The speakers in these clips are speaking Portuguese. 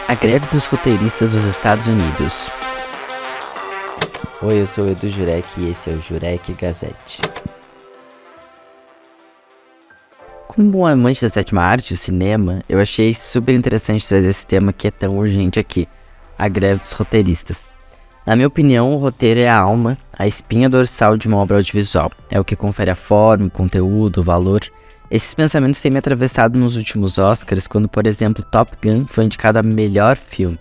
A greve dos roteiristas dos Estados Unidos. Oi, eu sou o Edu Jurek e esse é o Jurek Gazette. Como um amante da sétima arte, o cinema, eu achei super interessante trazer esse tema que é tão urgente aqui, a greve dos roteiristas. Na minha opinião, o roteiro é a alma, a espinha dorsal de uma obra audiovisual. É o que confere a forma, o conteúdo, o valor. Esses pensamentos têm me atravessado nos últimos Oscars, quando, por exemplo, Top Gun foi indicado a melhor filme.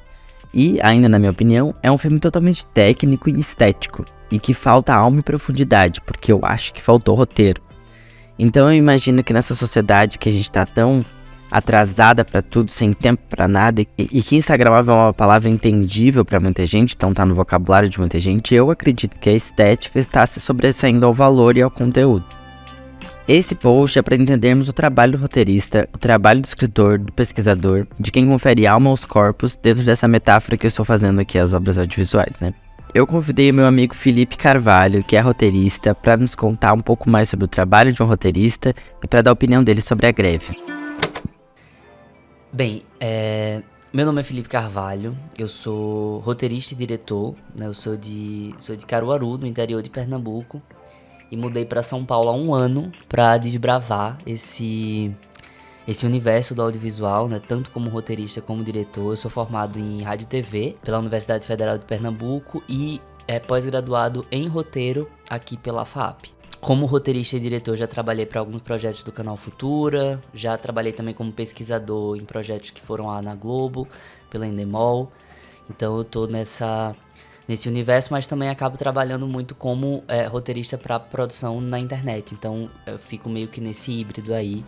E, ainda na minha opinião, é um filme totalmente técnico e estético, e que falta alma e profundidade, porque eu acho que faltou roteiro. Então eu imagino que nessa sociedade que a gente tá tão atrasada pra tudo, sem tempo pra nada, e que instagramável é uma palavra entendível pra muita gente, então tá no vocabulário de muita gente, eu acredito que a estética está se sobressaindo ao valor e ao conteúdo. Esse post é para entendermos o trabalho do roteirista, o trabalho do escritor, do pesquisador, de quem confere alma aos corpos dentro dessa metáfora que eu estou fazendo aqui às obras audiovisuais, né? Eu convidei o meu amigo Felipe Carvalho, que é roteirista, para nos contar um pouco mais sobre o trabalho de um roteirista e para dar a opinião dele sobre a greve. Bem, meu nome é Felipe Carvalho, eu sou roteirista e diretor, né? Eu sou de Caruaru, no interior de Pernambuco, e mudei para São Paulo há um ano para desbravar esse universo do audiovisual, né? Tanto como roteirista como diretor. Eu sou formado em rádio e TV pela Universidade Federal de Pernambuco e é pós-graduado em roteiro aqui pela FAAP. Como roteirista e diretor, já trabalhei para alguns projetos do Canal Futura, já trabalhei também como pesquisador em projetos que foram lá na Globo, pela Endemol. Então eu tô nesse universo, mas também acabo trabalhando muito como roteirista para produção na internet. Então eu fico meio que nesse híbrido aí,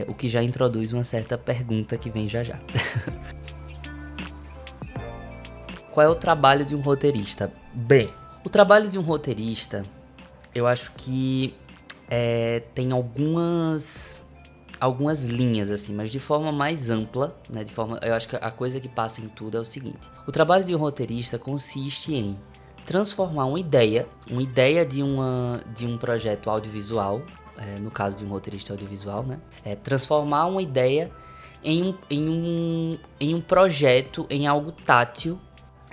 o que já introduz uma certa pergunta que vem já já. Qual é o trabalho de um roteirista? Bem, o trabalho de um roteirista, eu acho que tem algumas linhas, assim, mas de forma mais ampla, né? Eu acho que a coisa que passa em tudo é o seguinte: o trabalho de um roteirista consiste em transformar uma ideia de um projeto audiovisual, no caso de um roteirista audiovisual, né? Transformar uma ideia em um projeto, em algo tátil.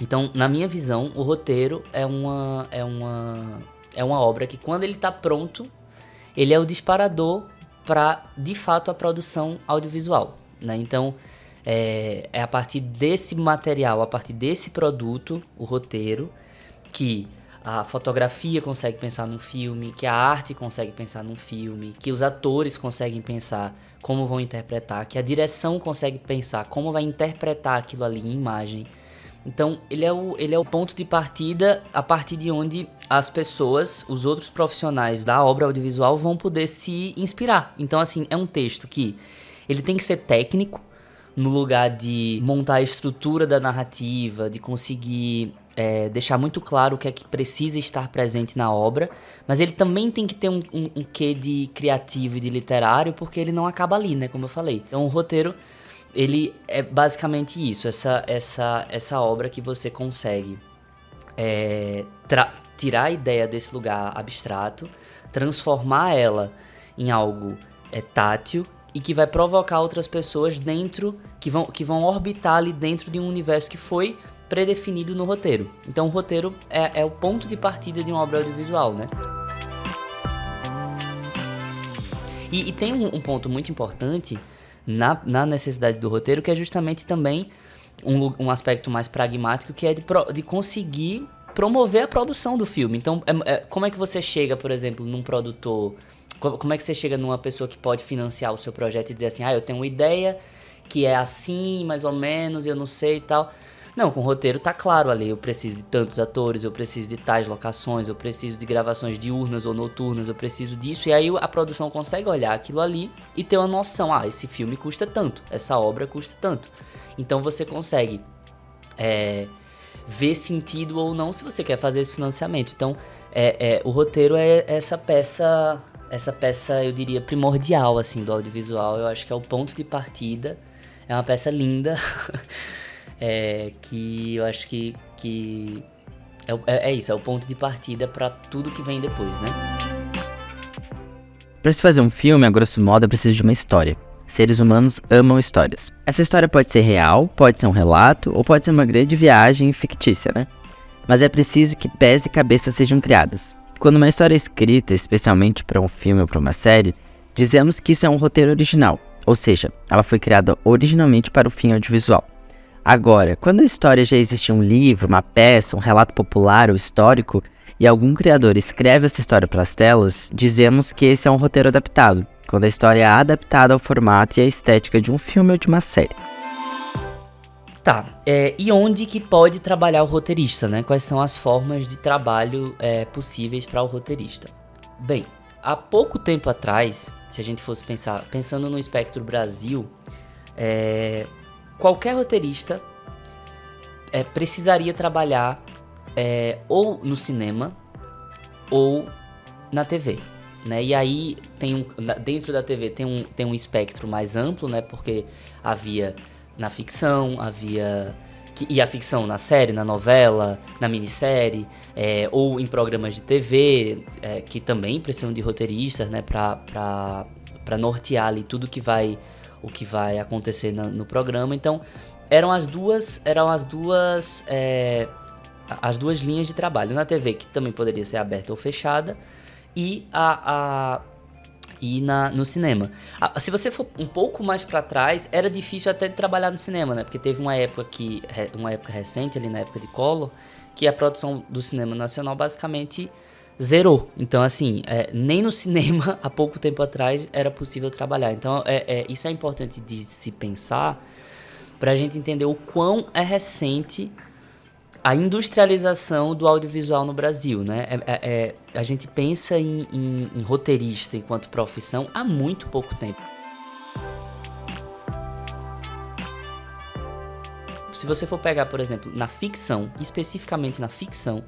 Então, na minha visão, o roteiro é uma obra que, quando ele está pronto, ele é o disparador para, de fato, a produção audiovisual, né? Então, é a partir desse material, a partir desse produto, o roteiro, que a fotografia consegue pensar num filme, que a arte consegue pensar num filme, que os atores conseguem pensar como vão interpretar, que a direção consegue pensar como vai interpretar aquilo ali em imagem. Então, ele é o ponto de partida a partir de onde as pessoas, os outros profissionais da obra audiovisual vão poder se inspirar. Então, assim, é um texto que ele tem que ser técnico, no lugar de montar a estrutura da narrativa, de conseguir deixar muito claro o que é que precisa estar presente na obra, mas ele também tem que ter um quê de criativo e de literário, porque ele não acaba ali, né, como eu falei. Então, o roteiro, ele é basicamente isso, essa obra que você consegue tirar a ideia desse lugar abstrato, transformar ela em algo tátil e que vai provocar outras pessoas dentro, que vão orbitar ali dentro de um universo que foi predefinido no roteiro. Então o roteiro é o ponto de partida de uma obra audiovisual, né? E tem um ponto muito importante na necessidade do roteiro, que é justamente também um aspecto mais pragmático, que é de conseguir promover a produção do filme. Então, como é que você chega, por exemplo, num produtor? Como é que você chega numa pessoa que pode financiar o seu projeto e dizer assim, eu tenho uma ideia que é assim, mais ou menos, eu não sei e tal. Não, com o roteiro tá claro ali, eu preciso de tantos atores, eu preciso de tais locações, eu preciso de gravações diurnas ou noturnas, eu preciso disso, e aí a produção consegue olhar aquilo ali e ter uma noção, esse filme custa tanto, essa obra custa tanto. Então você consegue ver sentido ou não se você quer fazer esse financiamento. Então o roteiro é essa peça, eu diria, primordial, assim, do audiovisual. Eu acho que é o ponto de partida, é uma peça linda, que eu acho que é isso, é o ponto de partida para tudo que vem depois, né? Para se fazer um filme, a grosso modo, é preciso de uma história. Seres humanos amam histórias. Essa história pode ser real, pode ser um relato, ou pode ser uma grande viagem fictícia, né? Mas é preciso que pés e cabeças sejam criadas. Quando uma história é escrita, especialmente para um filme ou para uma série, dizemos que isso é um roteiro original, ou seja, ela foi criada originalmente para o fim audiovisual. Agora, quando a história já existe um livro, uma peça, um relato popular ou histórico, e algum criador escreve essa história para as telas, dizemos que esse é um roteiro adaptado, quando a história é adaptada ao formato e à estética de um filme ou de uma série. Tá, e onde que pode trabalhar o roteirista, né? Quais são as formas de trabalho possíveis para o roteirista? Bem, há pouco tempo atrás, se a gente fosse pensando no espectro Brasil, qualquer roteirista precisaria trabalhar ou no cinema ou na TV, né? E aí dentro da TV tem um espectro mais amplo, né? Porque havia na ficção, e a ficção na série, na novela, na minissérie, ou em programas de TV, que também precisam de roteiristas, né, para nortear ali tudo o que vai acontecer no programa. Então, eram as duas linhas de trabalho. Na TV, que também poderia ser aberta ou fechada, e no cinema. Se você for um pouco mais para trás, era difícil até de trabalhar no cinema, né? Porque teve uma época recente, ali na época de Collor, que a produção do cinema nacional basicamente zerou. Então, assim, nem no cinema, há pouco tempo atrás, era possível trabalhar. Então, isso é importante de se pensar para a gente entender o quão é recente a industrialização do audiovisual no Brasil, né? A gente pensa em roteirista enquanto profissão há muito pouco tempo. Se você for pegar, por exemplo, na ficção, especificamente na ficção,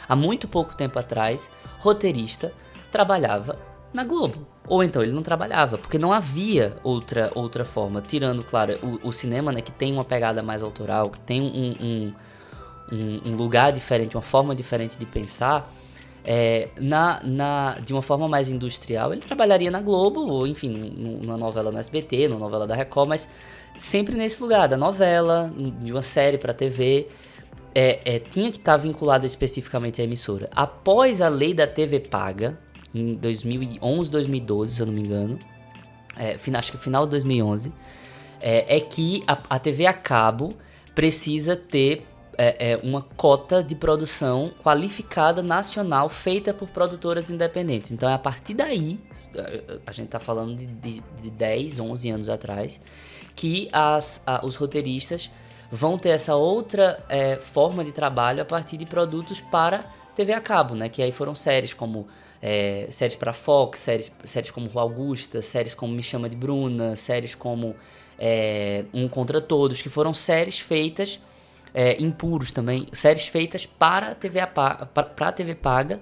há muito pouco tempo atrás, roteirista trabalhava na Globo. Ou então ele não trabalhava, porque não havia outra forma. Tirando, claro, o cinema, né, que tem uma pegada mais autoral, que tem um lugar diferente, uma forma diferente de pensar, de uma forma mais industrial, ele trabalharia na Globo, ou enfim, numa novela no SBT, numa novela da Record, mas sempre nesse lugar, da novela, de uma série para TV, tinha que estar vinculado especificamente à emissora. Após a lei da TV paga, em 2011, 2012, se eu não me engano, acho que final de 2011, que a TV a cabo precisa ter uma cota de produção qualificada nacional feita por produtoras independentes. Então, a partir daí, a gente está falando de 10, 11 anos atrás, que os roteiristas vão ter essa outra forma de trabalho a partir de produtos para TV a cabo, né? Que aí foram séries como séries para Fox, séries como Rua Augusta, séries como Me Chama de Bruna, séries como Um Contra Todos, que foram séries feitas impuros também, séries feitas para a TV paga,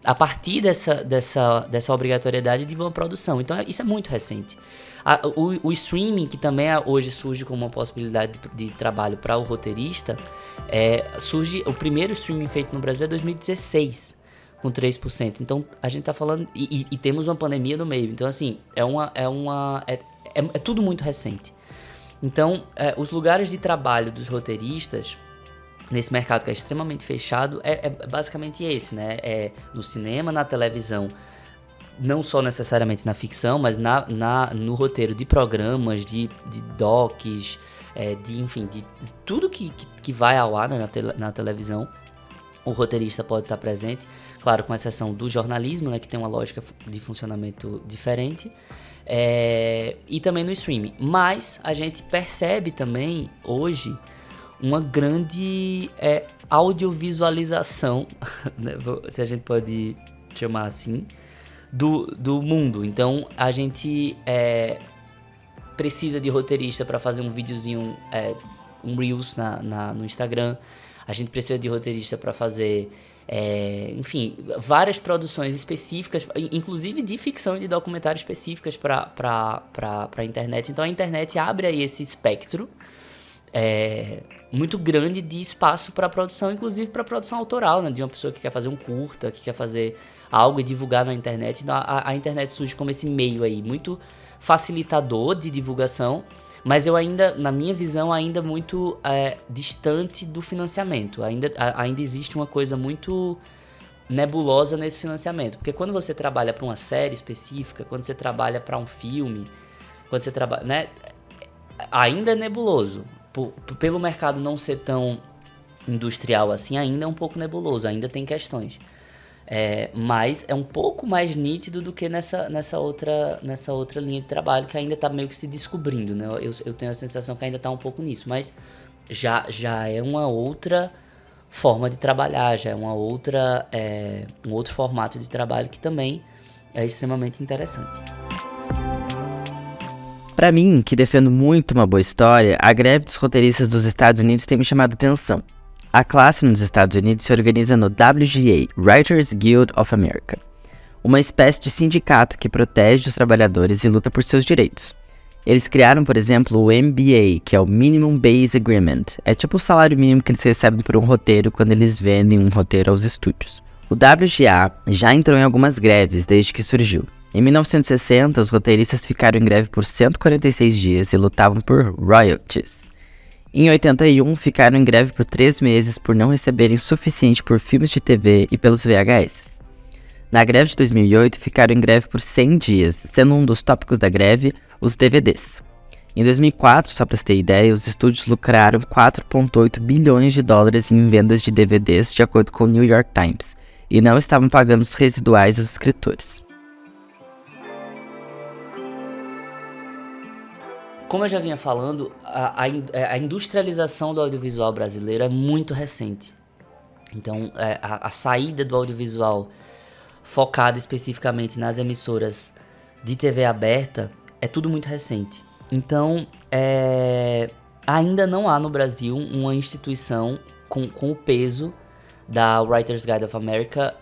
a partir dessa obrigatoriedade de uma produção. Então isso é muito recente. O streaming, que também hoje surge como uma possibilidade de trabalho para o roteirista, o primeiro streaming feito no Brasil é 2016, com 3%. Então a gente está falando, e temos uma pandemia no meio, então assim, é tudo muito recente. Então, os lugares de trabalho dos roteiristas, nesse mercado que é extremamente fechado, é basicamente esse, né? No cinema, na televisão, não só necessariamente na ficção, mas no roteiro de programas, de docs, de tudo que vai ao ar, né, na televisão. O roteirista pode estar presente, claro, com exceção do jornalismo, né, que tem uma lógica de funcionamento diferente, e também no streaming. Mas a gente percebe também, hoje, uma grande audiovisualização, né, se a gente pode chamar assim, do mundo. Então, a gente precisa de roteirista para fazer um videozinho, um Reels no Instagram. A gente precisa de roteirista para fazer, enfim, várias produções específicas, inclusive de ficção e de documentário específicas para a internet. Então a internet abre aí esse espectro muito grande de espaço para produção, inclusive para produção autoral, né? De uma pessoa que quer fazer um curta, que quer fazer algo e divulgar na internet. Então a internet surge como esse meio aí muito facilitador de divulgação, mas eu ainda, na minha visão, ainda muito distante do financiamento. Ainda existe uma coisa muito nebulosa nesse financiamento. Porque quando você trabalha para uma série específica, quando você trabalha para um filme, quando você trabalha, né, ainda é nebuloso. Pelo mercado não ser tão industrial assim, ainda é um pouco nebuloso, ainda tem questões. Mas é um pouco mais nítido do que nessa outra linha de trabalho que ainda está meio que se descobrindo, né? Eu tenho a sensação que ainda está um pouco nisso, mas já é uma outra forma de trabalhar, já é um outro formato de trabalho que também é extremamente interessante. Para mim, que defendo muito uma boa história, a greve dos roteiristas dos Estados Unidos tem me chamado a atenção. A classe nos Estados Unidos se organiza no WGA, Writers Guild of America, uma espécie de sindicato que protege os trabalhadores e luta por seus direitos. Eles criaram, por exemplo, o MBA, que é o Minimum Base Agreement. É tipo o salário mínimo que eles recebem por um roteiro quando eles vendem um roteiro aos estúdios. O WGA já entrou em algumas greves desde que surgiu. Em 1960, os roteiristas ficaram em greve por 146 dias e lutavam por royalties. Em 81, ficaram em greve por 3 meses por não receberem o suficiente por filmes de TV e pelos VHS. Na greve de 2008, ficaram em greve por 100 dias, sendo um dos tópicos da greve os DVDs. Em 2004, só para você ter ideia, os estúdios lucraram 4,8 bilhões de dólares em vendas de DVDs, de acordo com o New York Times, e não estavam pagando os residuais aos escritores. Como eu já vinha falando, a industrialização do audiovisual brasileiro é muito recente. Então, a saída do audiovisual focada especificamente nas emissoras de TV aberta é tudo muito recente. Então, ainda não há no Brasil uma instituição com o peso da Writers Guild of America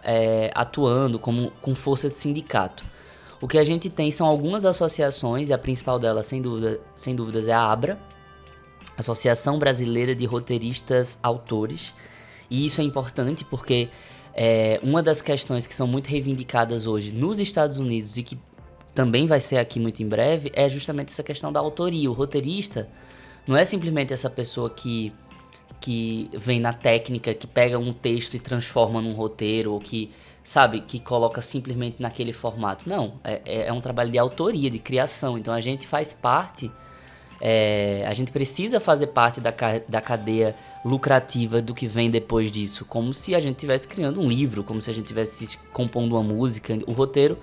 atuando com força de sindicato. O que a gente tem são algumas associações, e a principal delas, sem dúvidas, é a ABRA, Associação Brasileira de Roteiristas Autores. E isso é importante porque uma das questões que são muito reivindicadas hoje nos Estados Unidos e que também vai ser aqui muito em breve é justamente essa questão da autoria. O roteirista não é simplesmente essa pessoa que vem na técnica, que pega um texto e transforma num roteiro, ou que coloca simplesmente naquele formato. Não, é um trabalho de autoria, de criação. Então a gente faz parte, a gente precisa fazer parte da cadeia lucrativa do que vem depois disso, como se a gente estivesse criando um livro, como se a gente estivesse compondo uma música. O roteiro,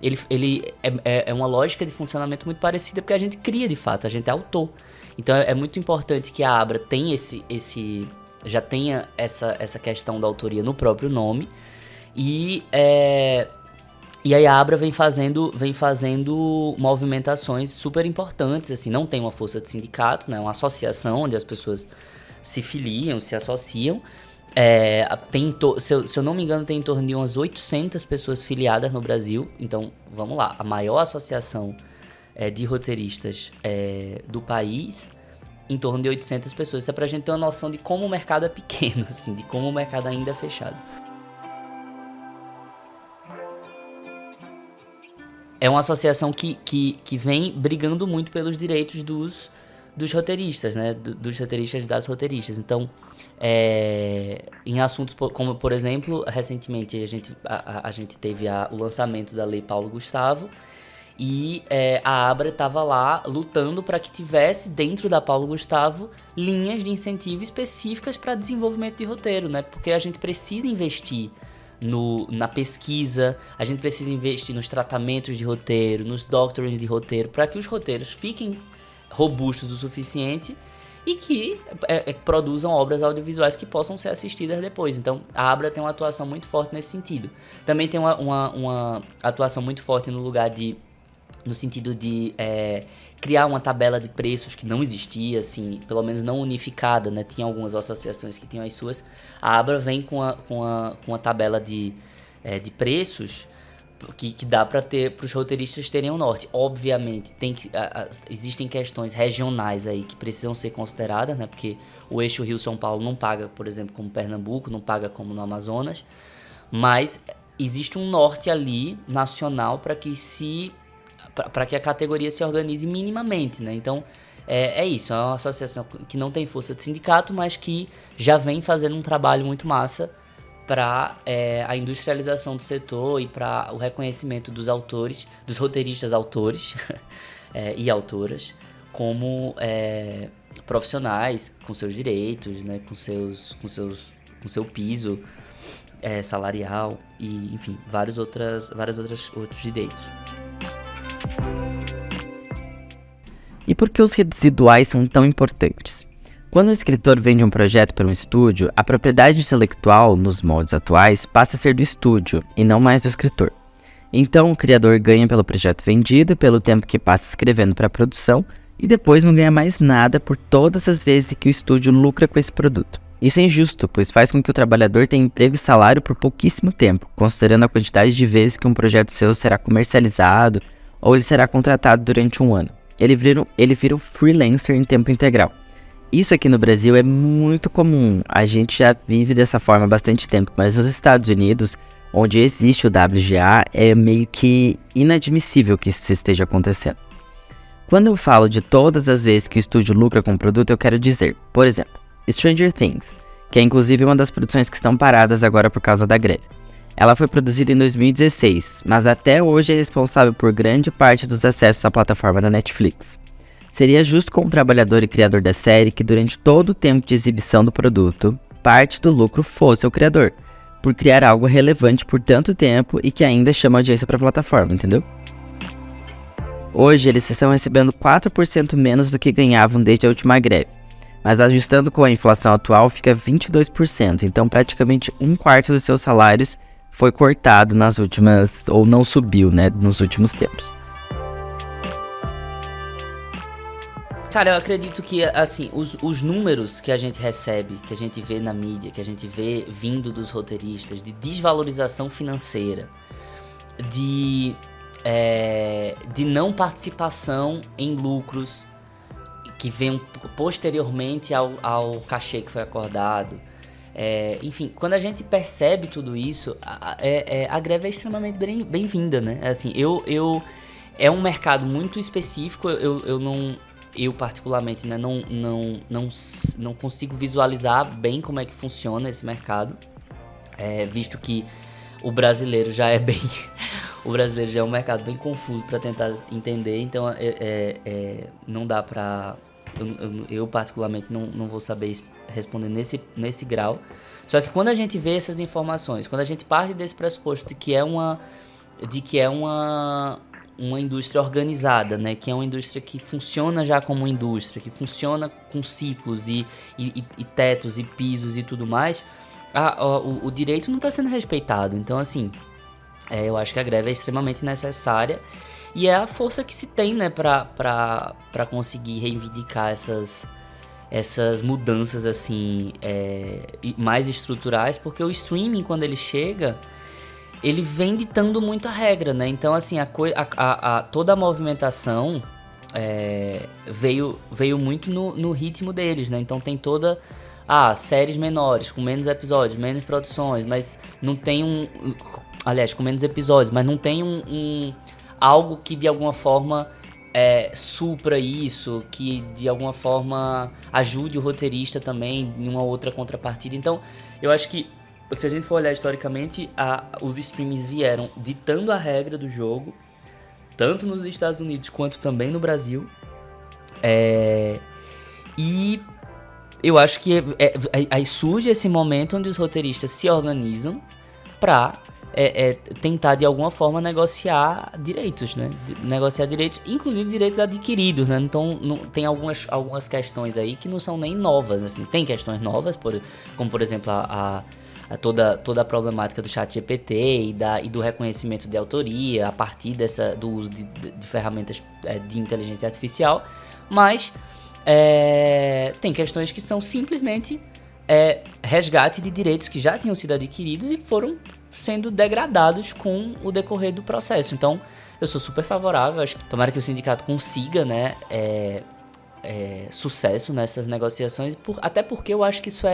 ele é uma lógica de funcionamento muito parecida, porque a gente cria de fato, a gente é autor. Então é muito importante que a Abra tenha já tenha essa questão da autoria no próprio nome. E aí a Abra vem fazendo movimentações super importantes, assim, não tem uma força de sindicato, né, é uma associação onde as pessoas se filiam, se associam. Se eu não me engano, tem em torno de umas 800 pessoas filiadas no Brasil. Então, vamos lá, a maior associação de roteiristas do país, em torno de 800 pessoas. Isso é pra gente ter uma noção de como o mercado é pequeno, assim, de como o mercado ainda é fechado. É uma associação que vem brigando muito pelos direitos dos roteiristas, né? Dos roteiristas e das roteiristas. Então, em assuntos como, por exemplo, recentemente a gente teve o lançamento da Lei Paulo Gustavo, e a Abra estava lá lutando para que tivesse dentro da Paulo Gustavo linhas de incentivo específicas para desenvolvimento de roteiro, né? Porque a gente precisa investir na pesquisa, a gente precisa investir nos tratamentos de roteiro, nos doctorings de roteiro, para que os roteiros fiquem robustos o suficiente e que produzam obras audiovisuais que possam ser assistidas depois. Então, a Abra tem uma atuação muito forte nesse sentido. Também tem uma atuação muito forte no sentido de criar uma tabela de preços que não existia, assim, pelo menos não unificada, né? Tinha algumas associações que tinham as suas. A Abra vem com uma tabela de preços que dá para os roteiristas terem um norte. Obviamente, existem questões regionais aí que precisam ser consideradas, né? Porque o eixo Rio-São Paulo não paga, por exemplo, como Pernambuco, não paga como no Amazonas, mas existe um norte ali, nacional, para para que a categoria se organize minimamente, né? Então, é isso, é uma associação que não tem força de sindicato, mas que já vem fazendo um trabalho muito massa para a industrialização do setor e para o reconhecimento dos autores, dos roteiristas autores e autoras, como profissionais com seus direitos, né, com seu piso salarial e, enfim, vários outros direitos. E por que os residuais são tão importantes? Quando o escritor vende um projeto para um estúdio, a propriedade intelectual, nos moldes atuais, passa a ser do estúdio e não mais do escritor. Então, o criador ganha pelo projeto vendido, pelo tempo que passa escrevendo para a produção, e depois não ganha mais nada por todas as vezes que o estúdio lucra com esse produto. Isso é injusto, pois faz com que o trabalhador tenha emprego e salário por pouquíssimo tempo, considerando a quantidade de vezes que um projeto seu será comercializado ou ele será contratado durante um ano. Ele vira um freelancer em tempo integral. Isso aqui no Brasil é muito comum, a gente já vive dessa forma há bastante tempo, mas nos Estados Unidos, onde existe o WGA, é meio que inadmissível que isso esteja acontecendo. Quando eu falo de todas as vezes que o estúdio lucra com o produto, eu quero dizer, por exemplo, Stranger Things, que é inclusive uma das produções que estão paradas agora por causa da greve. Ela foi produzida em 2016, mas até hoje é responsável por grande parte dos acessos à plataforma da Netflix. Seria justo com o trabalhador e criador da série que durante todo o tempo de exibição do produto, parte do lucro fosse o criador, por criar algo relevante por tanto tempo e que ainda chama audiência para a plataforma, entendeu? Hoje eles estão recebendo 4% menos do que ganhavam desde a última greve, mas ajustando com a inflação atual fica 22%, então praticamente um quarto dos seus salários foi cortado nas últimas, ou não subiu, né, nos últimos tempos. Cara, eu acredito que, assim, os números que a gente recebe, que a gente vê na mídia, que a gente vê vindo dos roteiristas, de desvalorização financeira, de não participação em lucros que vêm posteriormente ao cachê que foi acordado. Enfim, quando a gente percebe tudo isso, a greve é extremamente bem-vinda, né? Assim, é um mercado muito específico, eu particularmente, né, não consigo visualizar bem como é que funciona esse mercado, visto que o brasileiro já é um mercado bem confuso para tentar entender, então não dá para... Eu particularmente não vou saber responder nesse grau. Só que quando a gente vê essas informações, quando a gente parte desse pressuposto de que é uma indústria organizada, né? Que é uma indústria que funciona já como indústria, que funciona com ciclos e tetos e pisos e tudo mais, o direito não está sendo respeitado. Então, assim, eu acho que a greve é extremamente necessária e é a força que se tem, né, para conseguir reivindicar essas mudanças assim, mais estruturais, porque o streaming, quando ele chega, ele vem ditando muito a regra, né? Então, assim, toda a movimentação veio muito no ritmo deles, né? Então tem séries menores, com menos episódios, menos produções, mas não tem com menos episódios, mas não tem algo que de alguma forma supra isso, que de alguma forma ajude o roteirista também em uma outra contrapartida. Então, eu acho que, se a gente for olhar historicamente, os streamings vieram ditando a regra do jogo, tanto nos Estados Unidos quanto também no Brasil. E eu acho que aí surge esse momento onde os roteiristas se organizam para tentar de alguma forma negociar direitos, né? Negociar direitos, inclusive direitos adquiridos, né? Então tem algumas questões aí que não são nem novas, assim. Tem questões novas, como por exemplo toda a problemática do ChatGPT e do reconhecimento de autoria a partir do uso de ferramentas de inteligência artificial, mas tem questões que são simplesmente resgate de direitos que já tinham sido adquiridos e foram sendo degradados com o decorrer do processo. Então, eu sou super favorável, acho que tomara que o sindicato consiga, né, sucesso nessas negociações, até porque eu acho que isso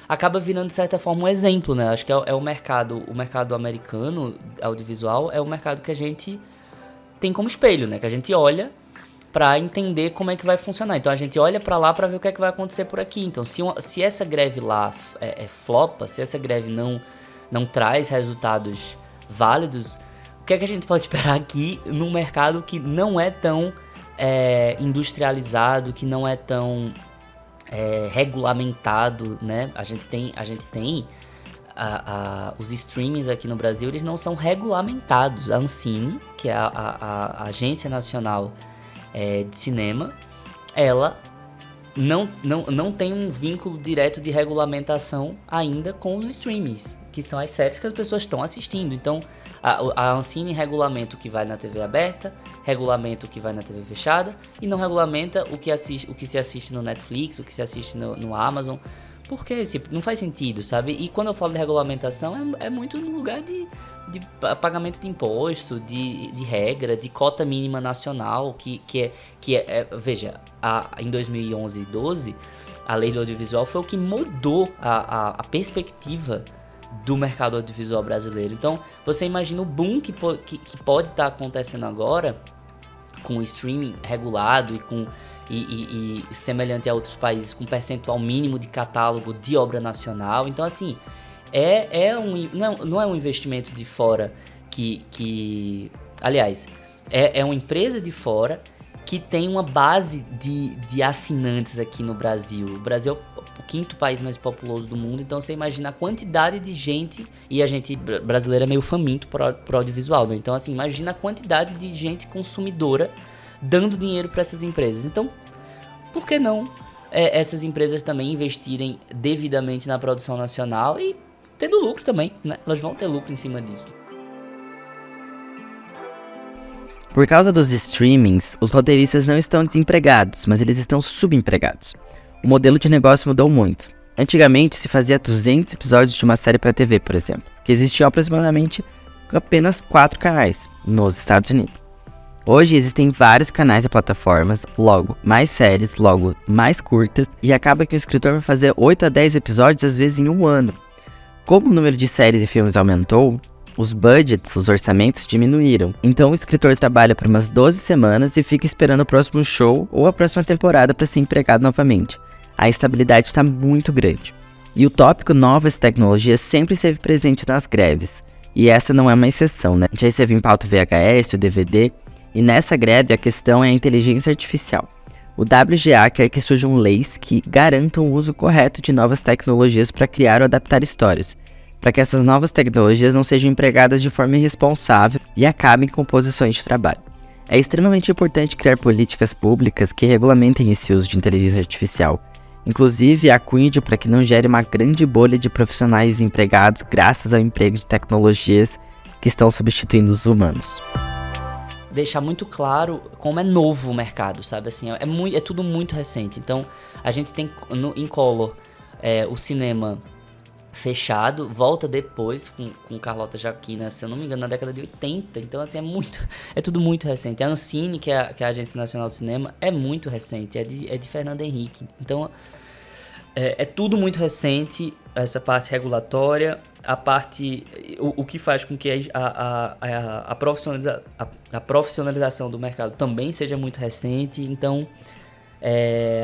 acaba virando, de certa forma, um exemplo, né? Acho que o mercado americano audiovisual é um mercado que a gente tem como espelho, né? Que a gente olha para entender como é que vai funcionar. Então a gente olha para lá para ver o que é que vai acontecer por aqui. Então se essa greve lá flopa, se essa greve não traz resultados válidos, o que é que a gente pode esperar aqui num mercado que não é tão industrializado, que não é tão regulamentado, né? A gente tem os streamings aqui no Brasil, eles não são regulamentados. A Ancine, que é a Agência Nacional de Cinema, ela não tem um vínculo direto de regulamentação ainda com os streamings, que são as séries que as pessoas estão assistindo. Então, a Ancine regulamenta o que vai na TV aberta, regulamenta o que vai na TV fechada, e não regulamenta o que se assiste no Netflix, o que se assiste no Amazon. Porque não faz sentido, sabe? E quando eu falo de regulamentação, é muito no lugar de pagamento de imposto, de regra, de cota mínima nacional, veja, em 2011 e 2012, a lei do audiovisual foi o que mudou a perspectiva do mercado audiovisual brasileiro. Então, você imagina o boom que pode estar acontecendo agora, com o streaming regulado e semelhante a outros países, com percentual mínimo de catálogo de obra nacional. Então, assim, não é um investimento de fora aliás, é uma empresa de fora que tem uma base de assinantes aqui no Brasil. O Brasil é o quinto país mais populoso do mundo, então você imagina a quantidade de gente, e a gente brasileiro é meio faminto por audiovisual, né? Então, assim, imagina a quantidade de gente consumidora dando dinheiro para essas empresas. Então, por que não essas empresas também investirem devidamente na produção nacional e tendo lucro também, né? Elas vão ter lucro em cima disso. Por causa dos streamings, os roteiristas não estão desempregados, mas eles estão subempregados. O modelo de negócio mudou muito. Antigamente se fazia 200 episódios de uma série para TV, por exemplo, que existiam aproximadamente apenas 4 canais nos Estados Unidos. Hoje existem vários canais e plataformas, logo mais séries, logo mais curtas, e acaba que o escritor vai fazer 8 a 10 episódios às vezes em um ano. Como o número de séries e filmes aumentou, os budgets, os orçamentos diminuíram. Então o escritor trabalha por umas 12 semanas e fica esperando o próximo show ou a próxima temporada para ser empregado novamente. A instabilidade está muito grande. E o tópico novas tecnologias sempre esteve presente nas greves. E essa não é uma exceção, né? Já esteve em pauta o VHS, o DVD, e nessa greve a questão é a inteligência artificial. O WGA quer que surjam leis que garantam o uso correto de novas tecnologias para criar ou adaptar histórias, para que essas novas tecnologias não sejam empregadas de forma irresponsável e acabem com posições de trabalho. É extremamente importante criar políticas públicas que regulamentem esse uso de inteligência artificial, inclusive a cuide para que não gere uma grande bolha de profissionais desempregados graças ao emprego de tecnologias que estão substituindo os humanos. Deixar muito claro como é novo o mercado, sabe? Assim, é tudo muito recente. Então, a gente tem em Color o cinema fechado, volta depois com Carlota Joaquina, se eu não me engano, na década de 80. Então, assim, é tudo muito recente. A Ancine, que é a Agência Nacional do Cinema, é muito recente, é de Fernando Henrique. Então, é tudo muito recente, essa parte regulatória, a parte, o que faz com que a profissionalização do mercado também seja muito recente. Então,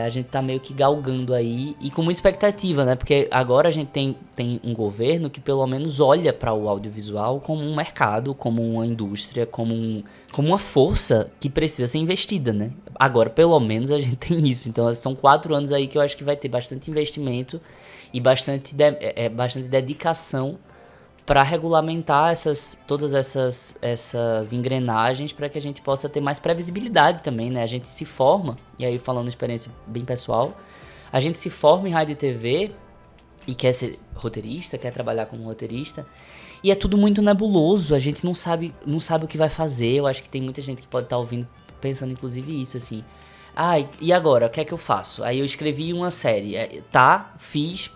a gente tá meio que galgando aí e com muita expectativa, né? Porque agora a gente tem um governo que pelo menos olha para o audiovisual como um mercado, como uma indústria, como uma força que precisa ser investida, né? Agora, pelo menos, a gente tem isso. Então, são 4 anos aí que eu acho que vai ter bastante investimento e bastante dedicação para regulamentar todas essas engrenagens, para que a gente possa ter mais previsibilidade também, né? A gente se forma, e aí falando de experiência bem pessoal, a gente se forma em rádio e TV e quer ser roteirista, quer trabalhar como roteirista, e é tudo muito nebuloso, a gente não sabe o que vai fazer. Eu acho que tem muita gente que pode estar ouvindo, pensando inclusive isso, assim, e agora, o que é que eu faço? Aí eu escrevi uma série, fiz,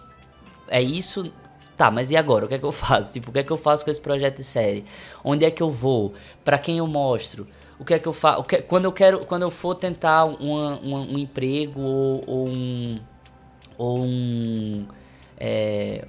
é isso. Tá, mas e agora? O que é que eu faço? Tipo, o que é que eu faço com esse projeto de série? Onde é que eu vou? Pra quem eu mostro? O que é que eu faço? Quando eu for tentar um emprego ou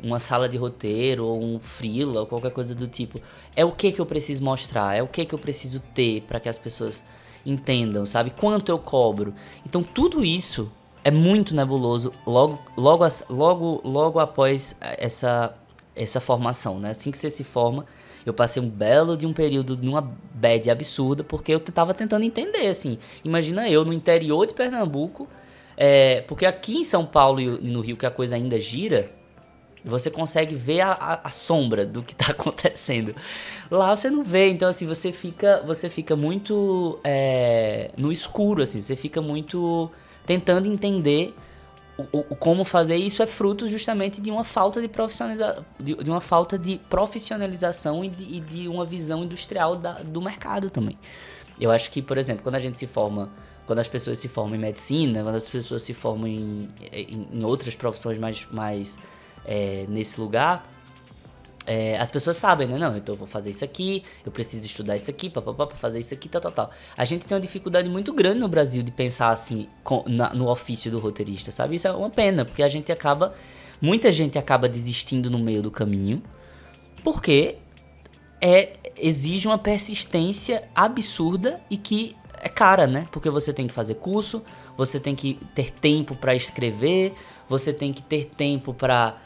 uma sala de roteiro, ou um freela, ou qualquer coisa do tipo. É o que eu preciso mostrar, é o que eu preciso ter para que as pessoas entendam, sabe? Quanto eu cobro. Então tudo isso é muito nebuloso logo após essa formação, né? Assim que você se forma, eu passei um belo de um período numa bad absurda, porque eu tava tentando entender, assim. Imagina eu no interior de Pernambuco, porque aqui em São Paulo e no Rio, que a coisa ainda gira, você consegue ver a sombra do que tá acontecendo. Lá você não vê, então assim, você fica muito no escuro, assim, você fica muito tentando entender como fazer. Isso é fruto justamente de uma falta de uma falta de profissionalização e de uma visão industrial do mercado também. Eu acho que, por exemplo, quando as pessoas se formam em medicina, quando as pessoas se formam em outras profissões mais nesse lugar, as pessoas sabem, né? Não, então eu vou fazer isso aqui, eu preciso estudar isso aqui, pra fazer isso aqui, tal. A gente tem uma dificuldade muito grande no Brasil de pensar assim, no ofício do roteirista, sabe? Isso é uma pena, porque muita gente acaba desistindo no meio do caminho, porque exige uma persistência absurda e que é cara, né? Porque você tem que fazer curso, você tem que ter tempo pra escrever, você tem que ter tempo pra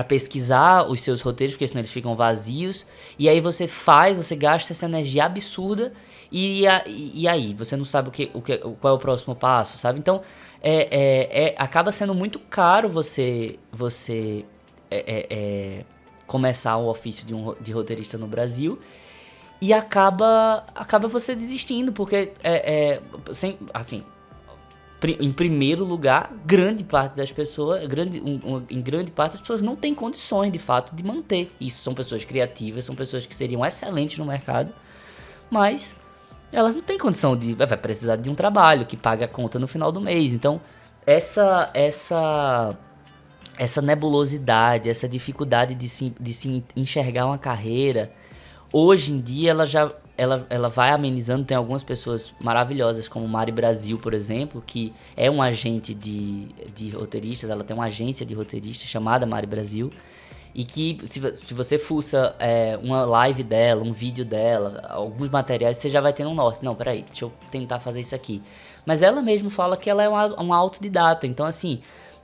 pesquisar os seus roteiros, porque senão eles ficam vazios. E aí você gasta essa energia absurda e aí você não sabe qual é o próximo passo, sabe? Então acaba sendo muito caro você começar o ofício de roteirista no Brasil. E acaba você desistindo, porque em primeiro lugar, grande parte das pessoas, em grande parte as pessoas não têm condições de fato de manter isso. São pessoas criativas, são pessoas que seriam excelentes no mercado, mas elas não têm condição vai precisar de um trabalho que pague a conta no final do mês. Então essa nebulosidade, essa dificuldade de se enxergar uma carreira, hoje em dia ela vai amenizando. Tem algumas pessoas maravilhosas, como Mari Brasil, por exemplo, que é um agente de roteiristas. Ela tem uma agência de roteiristas chamada Mari Brasil, e que se você fuça uma live dela, um vídeo dela, alguns materiais, você já vai ter um norte. Não, peraí, deixa eu tentar fazer isso aqui. Mas ela mesma fala que ela é uma autodidata, então assim,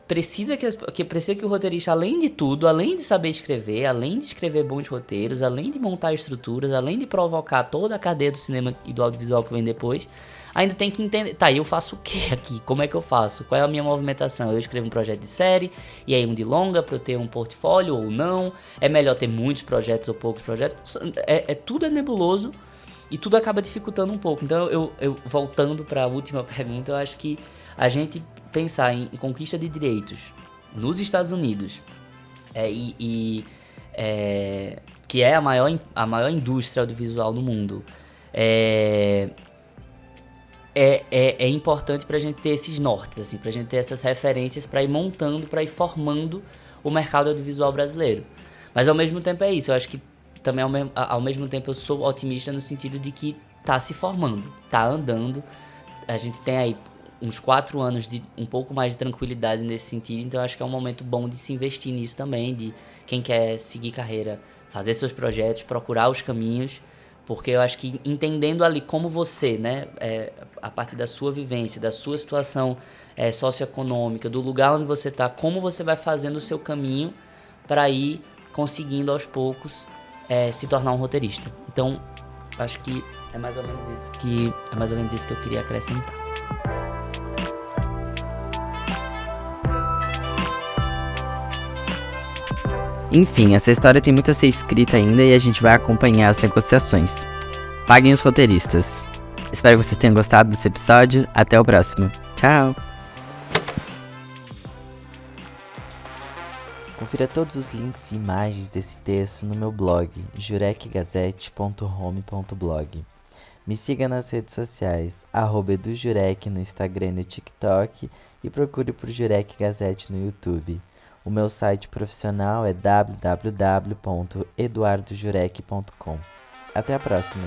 precisa que o roteirista, além de tudo, além de saber escrever, além de escrever bons roteiros, além de montar estruturas, além de provocar toda a cadeia do cinema e do audiovisual que vem depois, ainda tem que entender, tá, eu faço o que aqui? Como é que eu faço? Qual é a minha movimentação? Eu escrevo um projeto de série, e aí um de longa para eu ter um portfólio ou não? É melhor ter muitos projetos ou poucos projetos? Tudo é nebuloso e tudo acaba dificultando um pouco. Então, eu voltando para a última pergunta, eu acho que a gente pensar em conquista de direitos nos Estados Unidos, que é a maior indústria audiovisual no mundo, é importante pra gente ter esses nortes, assim, pra gente ter essas referências pra ir montando, pra ir formando o mercado audiovisual brasileiro. Mas ao mesmo tempo é isso, eu acho que também ao mesmo tempo eu sou otimista no sentido de que tá se formando, tá andando. A gente tem aí uns 4 anos de um pouco mais de tranquilidade nesse sentido, então eu acho que é um momento bom de se investir nisso também, de quem quer seguir carreira, fazer seus projetos, procurar os caminhos, porque eu acho que entendendo ali como você, né, a partir da sua vivência, da sua situação socioeconômica, do lugar onde você está, como você vai fazendo o seu caminho para ir conseguindo aos poucos se tornar um roteirista. Então, acho que é mais ou menos isso que eu queria acrescentar. Enfim, essa história tem muito a ser escrita ainda e a gente vai acompanhar as negociações. Paguem os roteiristas. Espero que vocês tenham gostado desse episódio. Até o próximo. Tchau! Confira todos os links e imagens desse texto no meu blog, jurecgazette.home.blog. Me siga nas redes sociais, @edujurec no Instagram e no TikTok, e procure por Jurec Gazette no YouTube. O meu site profissional é www.eduardojurec.com. Até a próxima!